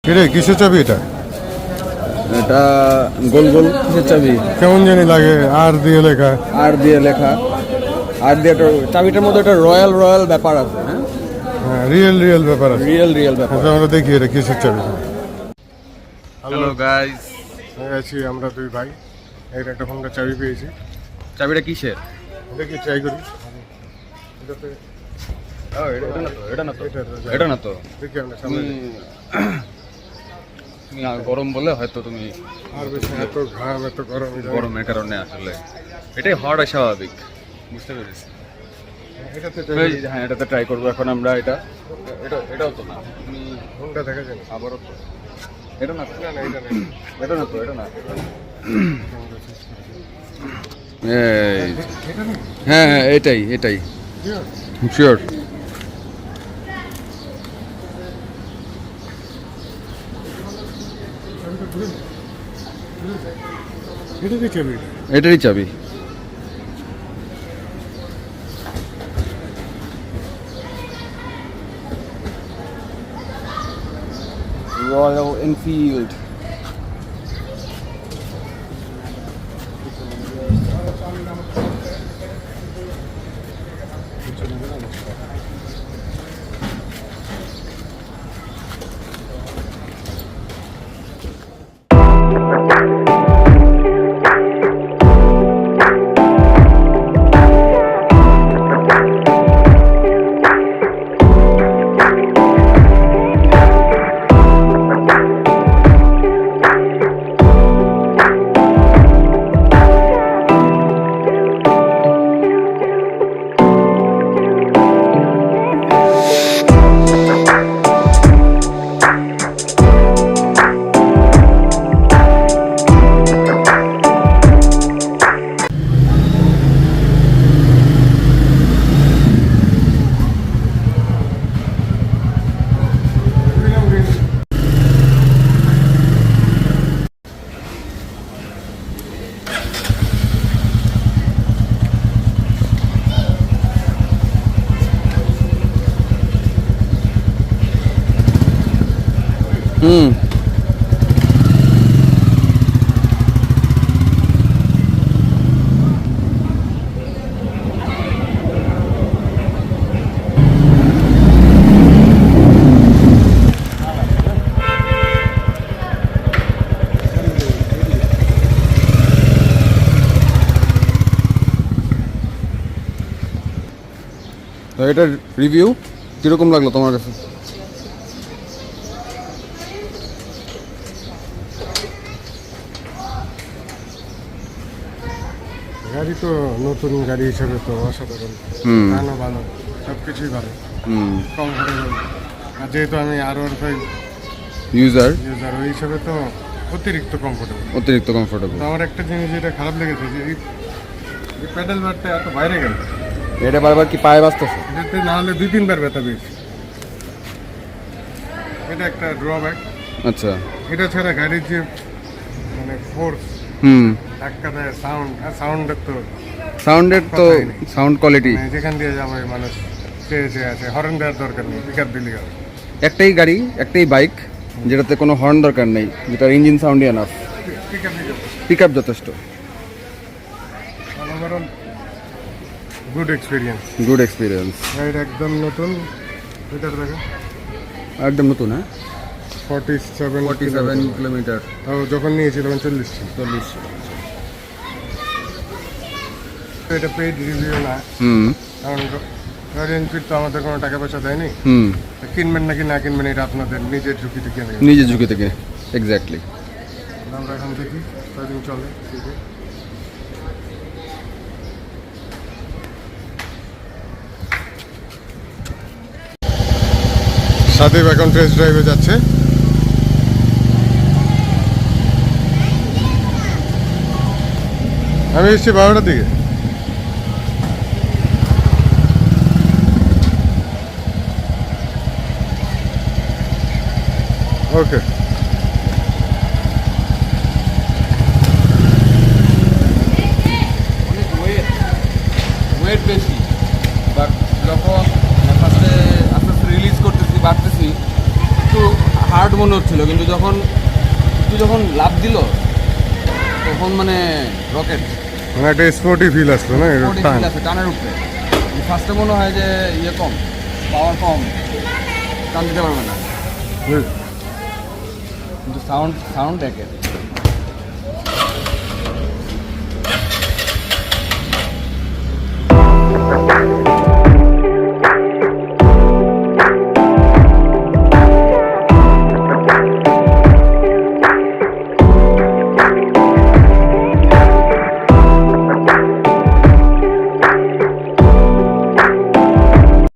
কিরে কিসের চাবি এটা? এটা গোল গোল কিসের চাবি? কেমন জানি লাগে, আর দিয়ে লেখা। আর দিয়ে লেখা, আর দিয়ে একটা চাবিটার মধ্যে একটা রয়্যাল রয়্যাল ব্যাপার আছে। হ্যাঁ, হ্যাঁ, রিয়েল রিয়েল ব্যাপার আছে। রিয়েল ব্যাপার। আচ্ছা, আমরা দেখি এটা কিসের চাবি। হ্যালো গাইস, আছি আমরা দুই ভাই। এটা একটা হোন্ডা চাবি পেয়েছি। চাবিটা কিসের? দেখি ট্রাই করি। এটাতে এটা না তো এটা এটা না তো দেখি আমরা সামনে তুমি তুমি গরম বলে হয়তো তুমি আর বেশি এত ঘাম এত গরম গরমের কারণে আসলে এটাই হওয়াটা স্বাভাবিক, বুঝতে পেরেছি। এটাতে হ্যাঁ, এটাতে ট্রাই করবো এখন আমরা। এটাও তো না, তুমি হোন্ডা দেখা যায় না। আবারও তো এটা না তো, না না, এটা নেই। এটা না তো, এটা না। এটা নেই। হ্যাঁ হ্যাঁ, এটাই শিওর। এটা কি চাবি? এটারই চাবি। Royal Enfield. হুম, তো এটার রিভিউ কিরকম লাগলো তোমার কাছে? গাড়ি তো নতুন গাড়ি হিসেবে তো অসাধারণ। গানও ভালো, সব কিছুই ভালো, কমফোর্টেবল। আর যেহেতু আমি আর1 ইউজার ওই হিসেবে তো অতিরিক্ত কমফোর্টেবল। তো আমার একটা জিনিস যেটা খারাপ লেগেছে যে এই প্যাডেল বারটা এত বাইরে গেল। এটা বারবার কি পায়ে বাজতেছে? এটাতে না হলে 2-3 বার ব্যথা পেয়েছি। এটা একটা ড্রব্যাক। আচ্ছা। এটা ছাড়া গাড়ির যে মানে ফোর্স, ধাক্কা দেয়, সাউন্ডের তো কথাই নেই। সাউন্ড কোয়ালিটি যেখান দিয়ে যাবে মানুষ চেয়ে আছে, হর্ন দেওয়ার দরকার নেই, পিক আপ দিলে হবে। একটাই বাইক যেটাতে কোনো হর্ন দরকার নেই, যেটার ইঞ্জিন সাউন্ডই এনাফ, পিক আপ যথেষ্ট। Good experience. গাড়িটা একদম নতুন। মিটার দেখা একদম নতুন। হ্যাঁ, 47 কিলোমিটার। তাও যখন নিয়েছি তখন 40 ছিল। এটা পেইড রিভিউ না, কারণ রয়্যাল এনফিল্ড তো আমাদের কোনো টাকা পয়সা দেয়নি। কিনবেন নাকি না কিনবেন এটা আপনাদের নিজের ঝুঁকি থেকে। এক্স্যাক্টলি। আমরা এখন দেখি কয়দিন চলে। সাদেব এখন টেস্ট ড্রাইভে যাচ্ছে। আমি এসেছি 12টার দিকে। ওকে, ওয়েট বেশি, বাট যখন ফার্স্টে আস্তে আস্তে রিলিজ করতেছি বাড়তেছি, একটু হার্ড হার্ড মনে হচ্ছিল, কিন্তু যখন লাভ দিল তখন মানে রকেট মানে একটা স্পোর্টি ফিল আসতো না এর টান। টানের উপরে ফার্স্টে মনে হয় যে ইয়ে কম, পাওয়ার কম, টান দিতে পারবে না, কিন্তু সাউন্ড একের।